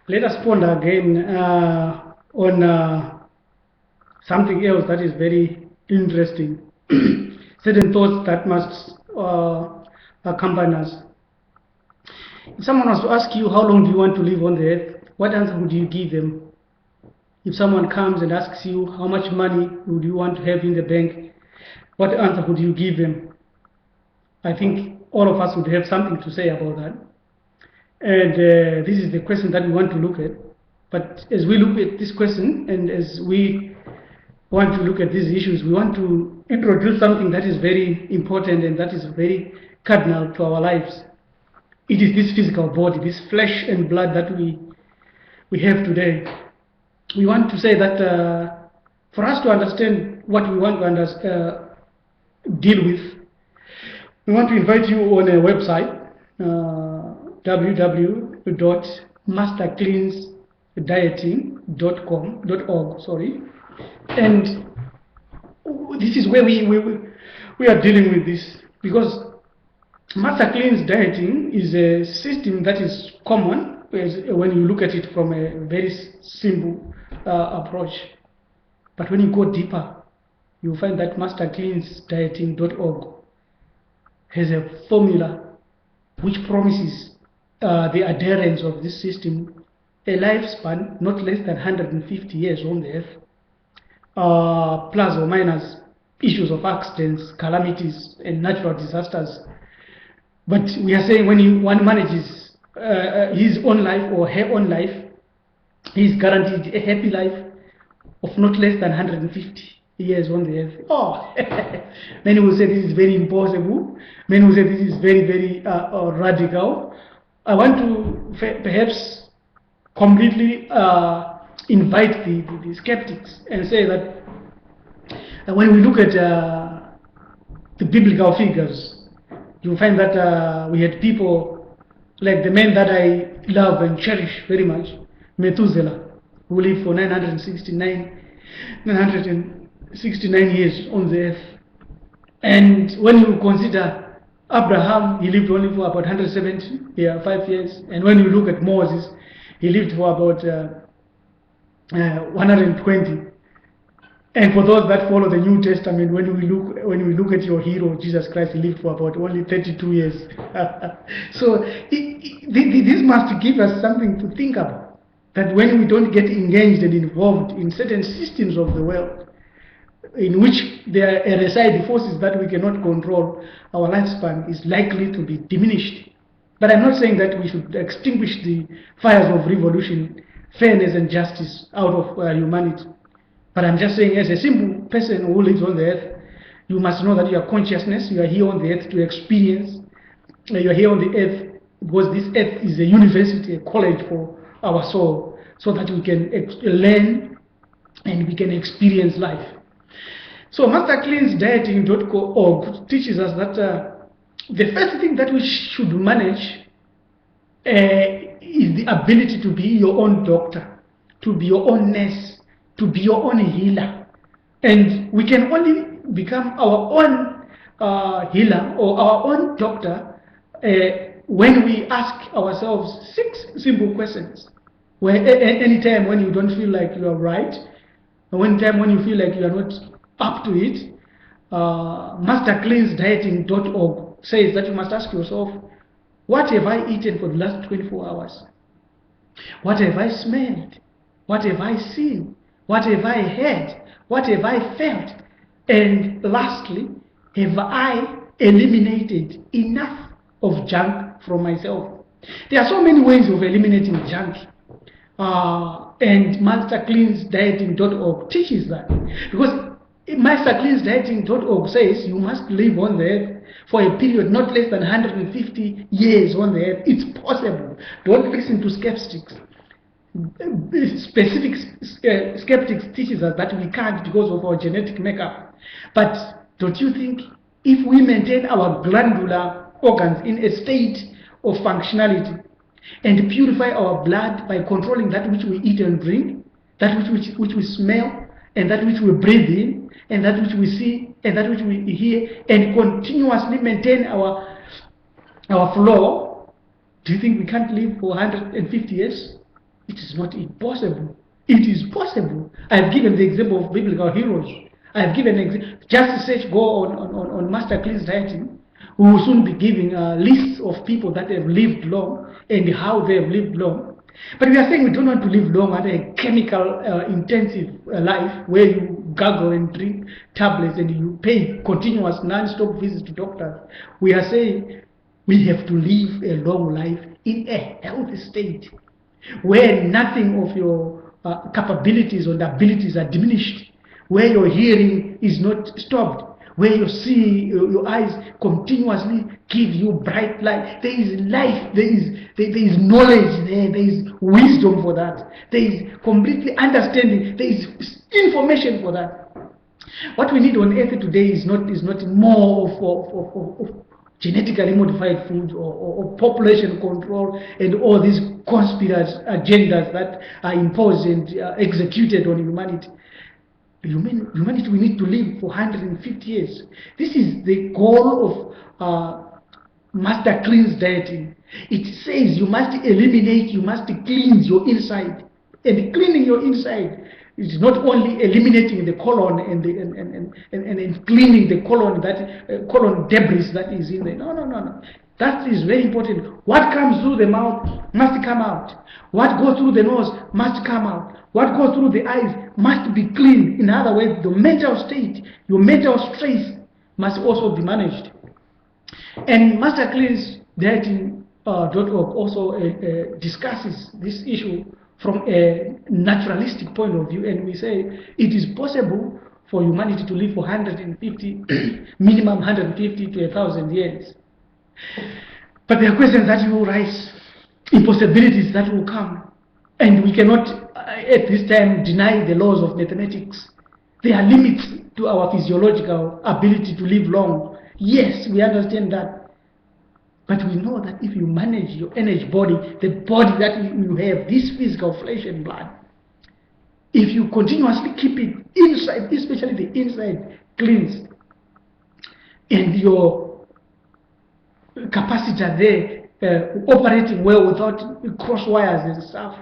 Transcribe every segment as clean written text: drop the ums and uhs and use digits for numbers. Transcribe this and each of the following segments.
Let us ponder again on something else that is very interesting. Certain thoughts that must accompany us. If someone was to ask you how long do you want to live on the earth, what answer would you give them? If someone comes and asks you how much money would you want to have in the bank, what answer would you give them? I think all of us would have something to say about that. And this is the question that we want to look at. But as we look at this question and as we want to look at these issues, we want to introduce something that is very important and that is very cardinal to our lives. It is this physical body, this flesh and blood that we have today. We want to say that for us to understand what we want to deal with, we want to invite you on a website, www.mastercleansdieting.org, and this is where we are dealing with this, because Master Clean's dieting is a system that is common when you look at it from a very simple approach. But when you go deeper, you find that mastercleansdieting.org has a formula which promises the adherence of this system a lifespan not less than 150 years on the earth, plus or minus issues of accidents, calamities, and natural disasters. But we are saying when one manages his own life or her own life, he is guaranteed a happy life of not less than 150 years on the earth. Oh, many will say this is very impossible. Many will say this is very, very radical. I want to perhaps completely invite the skeptics and say that when we look at the biblical figures, you find that we had people like the man that I love and cherish very much, Methuselah, who lived for 969 years on the earth. And when you consider Abraham, he lived only for about 175 years. And when you look at Moses, he lived for about 120. And for those that follow the New Testament, when we look at your hero, Jesus Christ, he lived for about only 32 years. So this must give us something to think about. That when we don't get engaged and involved in certain systems of the world, in which there reside forces that we cannot control, our lifespan is likely to be diminished. But I'm not saying that we should extinguish the fires of revolution, fairness and justice out of humanity. But I'm just saying, as a simple person who lives on the earth, you must know that your consciousness, you are here on the earth to experience. You are here on the earth because this earth is a university, a college for our soul, so that we can learn and we can experience life. So mastercleansdieting.org teaches us that the first thing that we should manage is the ability to be your own doctor, to be your own nurse, to be your own healer. And we can only become our own healer or our own doctor when we ask ourselves 6 simple questions. Where anytime when you don't feel like you are right, or anytime when you feel like you are not up to it, mastercleansdieting.org says that you must ask yourself, what have I eaten for the last 24 hours? What have I smelled? What have I seen? What have I heard? What have I felt? And lastly, have I eliminated enough of junk from myself? There are so many ways of eliminating junk. And mastercleansdieting.org teaches that. Because mastercleansdieting.org says you must live on the earth for a period not less than 150 years on the earth. It's possible. Don't listen to skeptics. Specific skeptics teaches us that we can't because of our genetic makeup. But don't you think if we maintain our glandular organs in a state of functionality and purify our blood by controlling that which we eat and drink, that which we smell, and that which we breathe in, and that which we see, and that which we hear, and continuously maintain our flow, do you think we can't live for 150 years? It is not impossible. It is possible. I have given the example of biblical heroes. I have given just search, go on Master Clean's Dieting. We will soon be giving lists of people that have lived long and how they have lived long. But we are saying we don't want to live long at a chemical intensive life where you gargle and drink tablets and you pay continuous non-stop visits to doctors. We are saying we have to live a long life in a healthy state where nothing of your capabilities or abilities are diminished, where your hearing is not stopped, where you see your eyes continuously give you bright light. There is life, there is knowledge there is wisdom for that, there is completely understanding, there is information for that. What we need on earth today is not more of genetically modified food or population control and all these conspiracy agendas that are imposed and executed on humanity. Humanity, we need to live for 150 years. This is the goal of Master Clean's Dieting. It says you must eliminate, you must cleanse your inside. And cleaning your inside is not only eliminating the colon and cleaning the colon, that colon debris that is in there. No. That is very important. What comes through the mouth must come out. What goes through the nose must come out. What goes through the eyes must be clean. In other words, the mental state, your mental stress must also be managed. And Master Clean's Dieting.org also discusses this issue from a naturalistic point of view, and we say it is possible for humanity to live for 150, minimum 150 to 1,000 years. But there are questions that will rise, impossibilities that will come, and we cannot at this time deny the laws of mathematics. There are limits to our physiological ability to live long. Yes, we understand that. But we know that if you manage your energy body, the body that you have, this physical flesh and blood, if you continuously keep it inside, especially the inside, cleansed, and your capacitor there operating well without cross wires and stuff,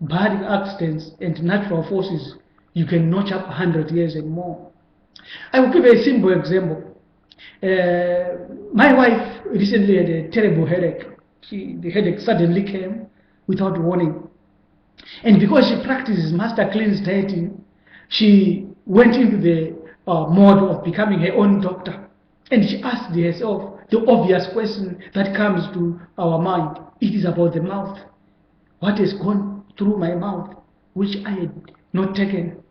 bad accidents and natural forces, you can notch up 100 years and more. I will give a simple example. My wife recently had a terrible headache. The headache suddenly came without warning. And because she practices Master Clean's Dieting, she went into the mode of becoming her own doctor. And she asked herself the obvious question that comes to our mind. It is about the mouth. What has gone through my mouth, which I had not taken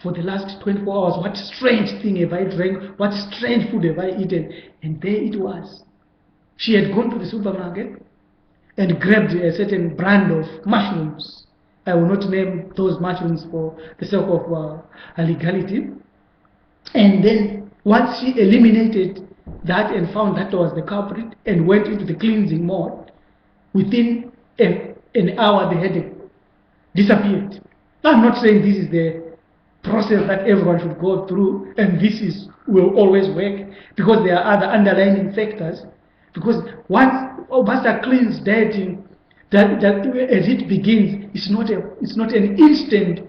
for the last 24 hours? What strange thing have I drank? What strange food have I eaten? And there it was. She had gone to the supermarket and grabbed a certain brand of mushrooms. I will not name those mushrooms for the sake of legality. And then once she eliminated that and found that was the culprit and went into the cleansing mode, within an hour the headache disappeared. I'm not saying this is the process that everyone should go through and will always work, because there are other underlying factors. Because once Master Clean's Dieting, that as it begins, it's not an instant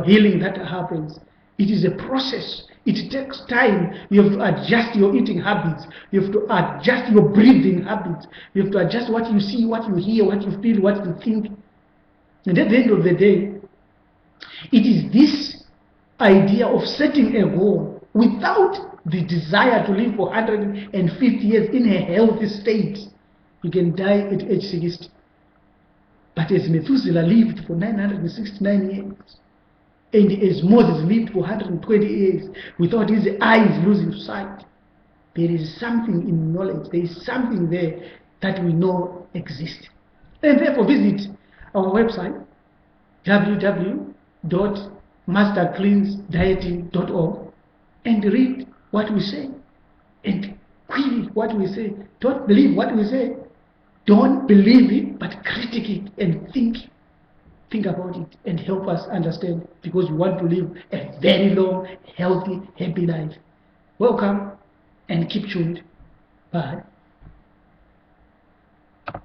healing that happens. It is a process. It takes time. You have to adjust your eating habits. You have to adjust your breathing habits. You have to adjust what you see, what you hear, what you feel, what you think. And at the end of the day, it is this idea of setting a goal without the desire to live for 150 years in a healthy state. You can die at age 60. But as Methuselah lived for 969 years, and as Moses lived for 120 years without his eyes losing sight, there is something in knowledge, there is something there that we know exists. And therefore visit our website, www.mastercleansdieting.org, and read what we say and query what we say. Don't believe what we say. Don't believe it, but critique it and think about it and help us understand, because we want to live a very long, healthy, happy life. Welcome and keep tuned. Bye.